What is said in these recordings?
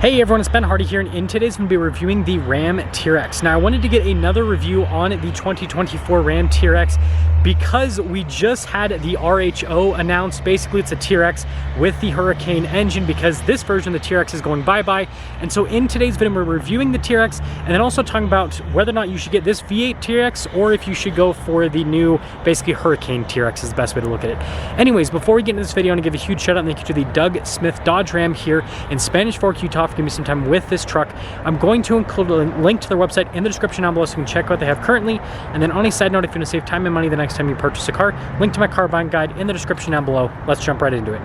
Hey everyone, it's Ben Hardy here, and in today's I'm going to be reviewing the Ram TRX. Now I wanted to get another review on the 2024 Ram TRX because we just had the RHO announced. Basically it's a TRX with the Hurricane engine because this version of the TRX is going bye-bye. And so in today's video we're reviewing the TRX and then also talking about whether or not you should get this V8 TRX or if you should go for the new basically Hurricane TRX is the best way to look at it. Anyways, before we get into this video I want to give a huge shout out and thank you to the Doug Smith Dodge Ram here in Spanish Fork, Utah. Give me some time with this truck. I'm going to include a link to their website in the description down below so you can check out what they have currently. And then on a side note, if you want to save time and money the next time you purchase a car, link to my car buying guide in the description down below. Let's jump right into it.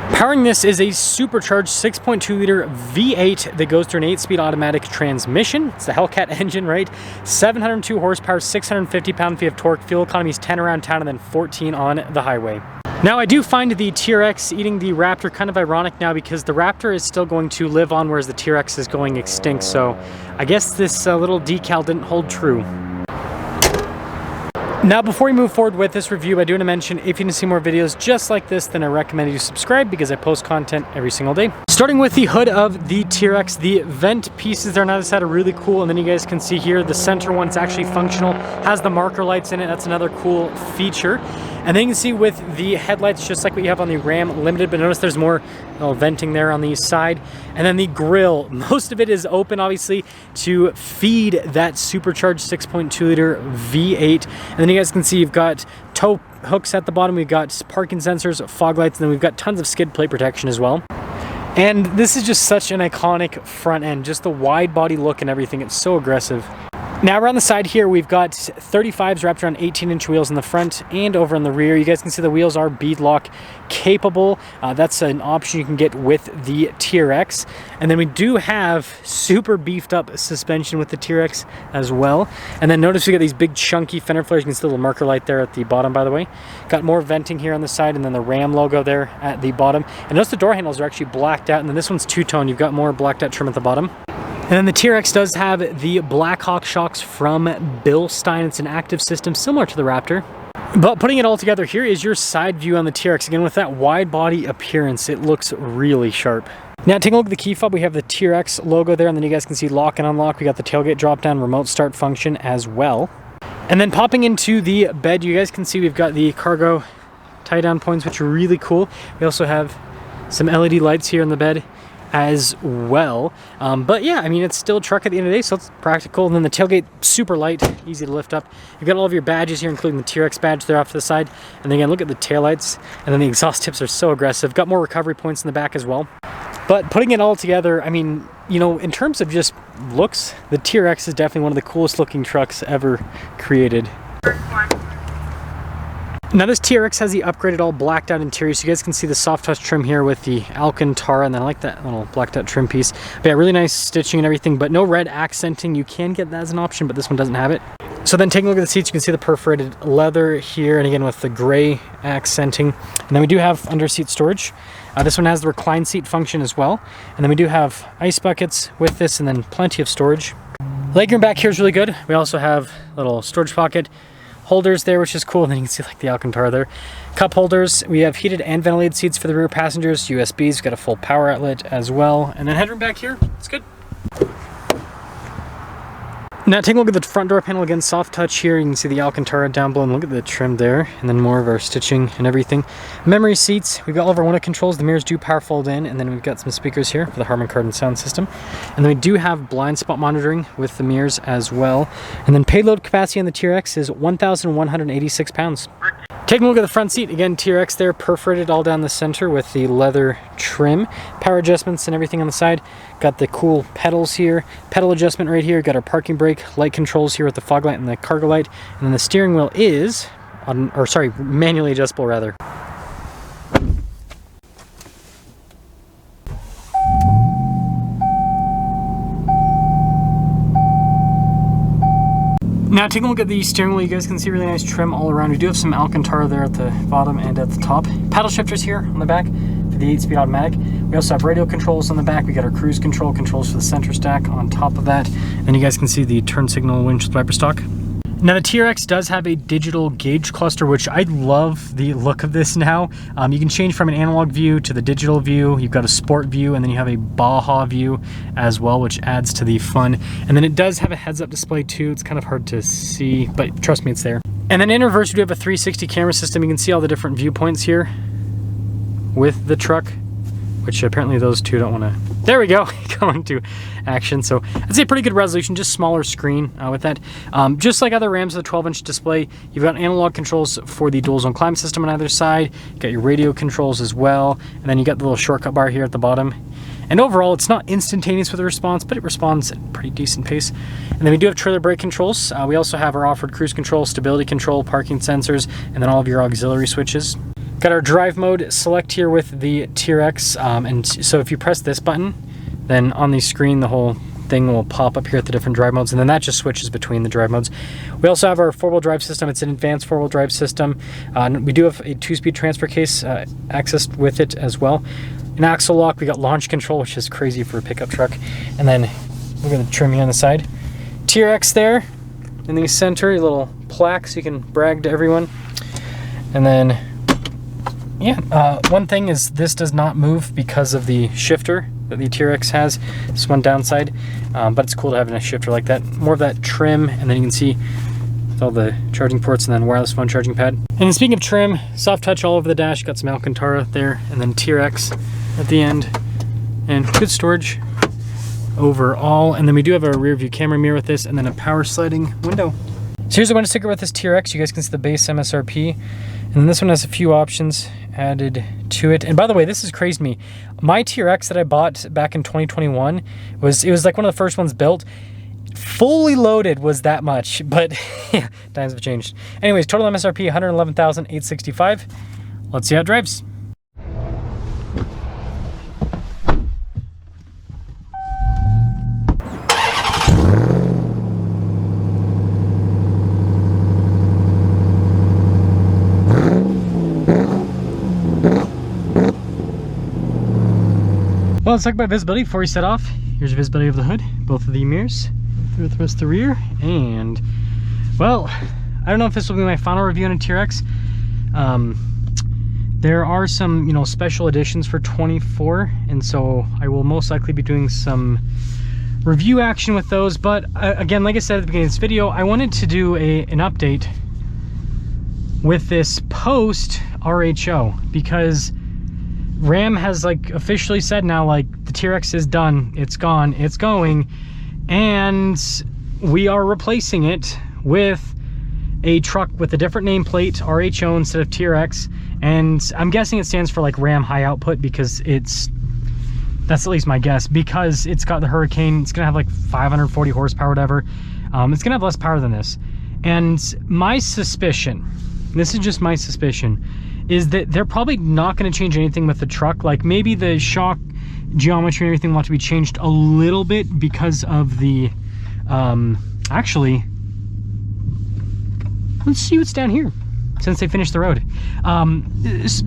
Powering this is a supercharged 6.2 liter V8 that goes through an 8-speed automatic transmission. It's the Hellcat engine, right? 702 horsepower, 650 pound-feet of torque. Fuel economy is 10 around town and then 14 on the highway. Now I do find the TRX eating the Raptor kind of ironic now because the Raptor is still going to live on whereas the TRX is going extinct. So I guess this little decal didn't hold true. Now, before we move forward with this review, I do want to mention if you want to see more videos just like this, then I recommend you subscribe because I post content every single day. Starting with the hood of the TRX, the vent pieces there on either side are really cool, and then you guys can see here the center one is actually functional, has the marker lights in it. That's another cool feature. And then you can see with the headlights, just like what you have on the Ram Limited, but notice there's more venting there on the side. And then the grille, most of it is open, obviously, to feed that supercharged 6.2 liter V8. And then you guys can see you've got tow hooks at the bottom, we've got parking sensors, fog lights, and then we've got tons of skid plate protection as well. And this is just such an iconic front end, just the wide body look and everything. It's so aggressive. Now around the side here, we've got 35s wrapped around 18-inch wheels in the front and over in the rear. You guys can see the wheels are beadlock capable. That's an option you can get with the TRX. And then we do have super beefed up suspension with the TRX as well. And then notice we got these big chunky fender flares. You can see the little marker light there at the bottom, by the way. Got more venting here on the side and then the Ram logo there at the bottom. And notice the door handles are actually blacked out, and then this one's two-tone. You've got more blacked out trim at the bottom. And then the TRX does have the Blackhawk shocks from Bilstein. It's an active system similar to the Raptor. But putting it all together, here is your side view on the TRX. Again, with that wide body appearance, it looks really sharp. Now taking a look at the key fob, we have the TRX logo there, and then you guys can see lock and unlock. We got the tailgate drop down remote start function as well. And then popping into the bed, you guys can see we've got the cargo tie down points, which are really cool. We also have some LED lights here in the bed as well. But yeah, I mean, it's still a truck at the end of the day, so it's practical. And then the tailgate, super light, easy to lift up. You've got all of your badges here, including the TRX badge there off to the side. And then again, look at the taillights. And then the exhaust tips are so aggressive. Got more recovery points in the back as well. But putting it all together, I mean, you know, in terms of just looks, the TRX is definitely one of the coolest looking trucks ever created. Now this TRX has the upgraded all blacked out interior, so you guys can see the soft touch trim here with the Alcantara, and then I like that little blacked out trim piece. But yeah, really nice stitching and everything, but no red accenting. You can get that as an option, but this one doesn't have it. So then taking a look at the seats, you can see the perforated leather here, and again with the gray accenting. And then we do have under seat storage. This one has the recline seat function as well. And then we do have ice buckets with this, and then plenty of storage. Legroom back here is really good. We also have a little storage pocket. Holders there, which is cool, and then you can see like the Alcantara there. Cup holders, we have heated and ventilated seats for the rear passengers, USBs, we've got a full power outlet as well, and then headroom back here, it's good. Now taking a look at the front door panel, again, soft touch here, you can see the Alcantara down below, and look at the trim there, and then more of our stitching and everything. Memory seats, we've got all of our window controls, the mirrors do power fold in, and then we've got some speakers here for the Harman Kardon sound system. And then we do have blind spot monitoring with the mirrors as well. And then payload capacity on the TRX is 1,186 pounds. Taking a look at the front seat, again, TRX there, perforated all down the center with the leather trim. Power adjustments and everything on the side. Got the cool pedals here, pedal adjustment right here. Got our parking brake, light controls here with the fog light and the cargo light. And then the steering wheel is, manually adjustable rather. Now taking a look at the steering wheel, you guys can see really nice trim all around. We do have some Alcantara there at the bottom and at the top. Paddle shifters here on the back for the 8-speed automatic. We also have radio controls on the back. We got our cruise controls for the center stack on top of that. And you guys can see the turn signal winch wiper stock. Now the TRX does have a digital gauge cluster, which I love the look of this now. You can change from an analog view to the digital view. You've got a sport view, and then you have a Baja view as well, which adds to the fun. And then it does have a heads-up display too. It's kind of hard to see, but trust me, it's there. And then in reverse, we do have a 360 camera system. You can see all the different viewpoints here with the truck, which apparently those two don't want to, there we go, go into action. So I'd say pretty good resolution, just smaller screen with that. Just like other Rams with a 12-inch display, you've got analog controls for the dual zone climate system on either side. You got your radio controls as well, and then you got the little shortcut bar here at the bottom. And overall, it's not instantaneous with the response, but it responds at a pretty decent pace. And then we do have trailer brake controls. We also have our off-road cruise control, stability control, parking sensors, and then all of your auxiliary switches. Got our drive mode select here with the TRX, and so if you press this button, then on the screen the whole thing will pop up here at the different drive modes, and then that just switches between the drive modes. We also have our four-wheel drive system. It's an advanced four-wheel drive system. We do have a 2-speed transfer case accessed with it as well. An axle lock, we got launch control, which is crazy for a pickup truck. And then we're gonna trim here on the side. TRX there in the center, a little plaque so you can brag to everyone. And then yeah, one thing is this does not move because of the shifter that the TRX has. This one downside, but it's cool to have a shifter like that. More of that trim, and then you can see all the charging ports and then wireless phone charging pad. And then speaking of trim, soft touch all over the dash. Got some Alcantara there, and then TRX at the end, and good storage overall. And then we do have a rear view camera mirror with this, and then a power sliding window. So here's the window sticker with this TRX. You guys can see the base MSRP, and then this one has a few options added to it. And by the way, this is crazy to me. My TRX that I bought back in 2021 was like one of the first ones built. Fully loaded was that much, but yeah, times have changed. Anyways, total MSRP $111,865. Let's see how it drives. Well, let's talk about visibility before we set off. Here's visibility of the hood, both of the mirrors, through the rest of the rear, and well, I don't know if this will be my final review on a TRX. There are some, you know, special editions for 24, and so I will most likely be doing some review action with those. But again, like I said at the beginning of this video, I wanted to do an update with this post RHO, because Ram has like officially said now, like, the TRX is done, it's gone, it's going, and we are replacing it with a truck with a different nameplate, RHO instead of TRX. And I'm guessing it stands for like Ram High Output, because that's at least my guess, because it's got the Hurricane. It's gonna have like 540 horsepower, whatever. It's gonna have less power than this. And my suspicion, this is just my suspicion, is that they're probably not going to change anything with the truck. Like maybe the shock geometry and everything will have to be changed a little bit because of the actually, let's see what's down here since they finished the road.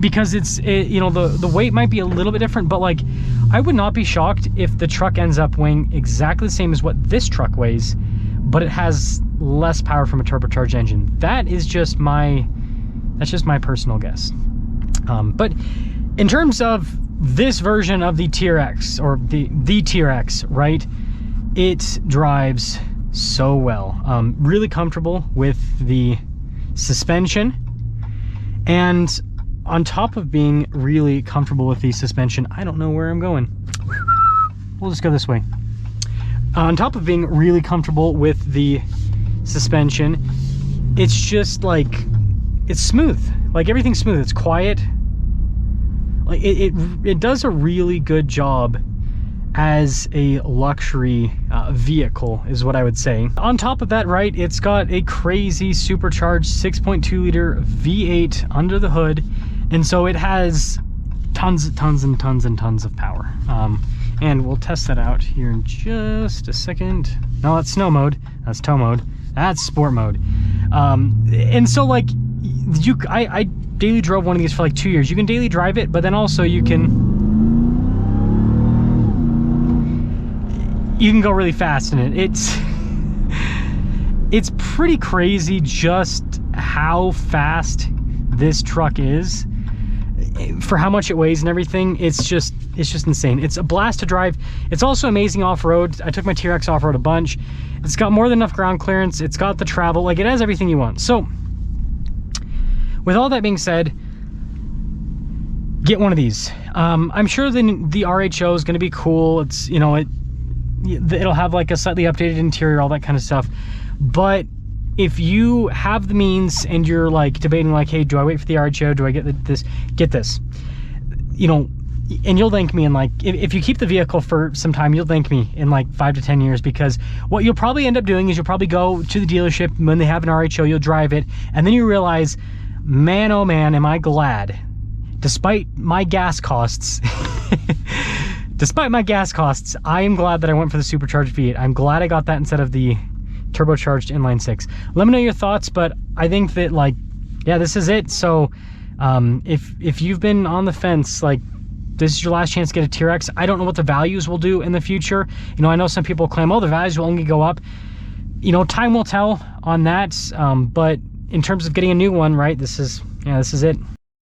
Because you know, the weight might be a little bit different, but like I would not be shocked if the truck ends up weighing exactly the same as what this truck weighs, but it has less power from a turbocharged engine. That's just my personal guess. But in terms of this version of the TRX, or the TRX, right, it drives so well. Really comfortable with the suspension, and on top of being really comfortable with the suspension, I don't know where I'm going. We'll just go this way. On top of being really comfortable with the suspension, it's just like, it's smooth. Like everything's smooth. It's quiet. Like it does a really good job as a luxury vehicle, is what I would say. On top of that, right, it's got a crazy supercharged 6.2 liter V8 under the hood, and so it has tons and tons of power. And we'll test that out here in just a second. No, that's snow mode. That's tow mode. That's sport mode. And so like, I daily drove one of these for like 2 years. You can daily drive it, but then also you can go really fast in it. It's pretty crazy just how fast this truck is for how much it weighs and everything. It's just insane. It's a blast to drive. It's also amazing off-road. I took my TRX off-road a bunch. It's got more than enough ground clearance. It's got the travel, like it has everything you want. So with all that being said, get one of these. I'm sure the RHO is going to be cool. It's, you know, it'll have like a slightly updated interior, all that kind of stuff. But if you have the means and you're like debating like, hey, do I wait for the RHO? Do I get this? Get this. You know, and you'll thank me in like, if you keep the vehicle for some time, you'll thank me in like 5 to 10 years, because what you'll probably end up doing is you'll probably go to the dealership when they have an RHO, you'll drive it, and then you realize, man, oh man, am I glad, despite my gas costs, I am glad that I went for the supercharged V8. I'm glad I got that instead of the turbocharged inline 6. Let me know your thoughts, but I think that, like, yeah, this is it. So if you've been on the fence, like, this is your last chance to get a TRX. I don't know what the values will do in the future. You know, I know some people claim, oh, the values will only go up. You know, time will tell on that. But in terms of getting a new one, right, this is it.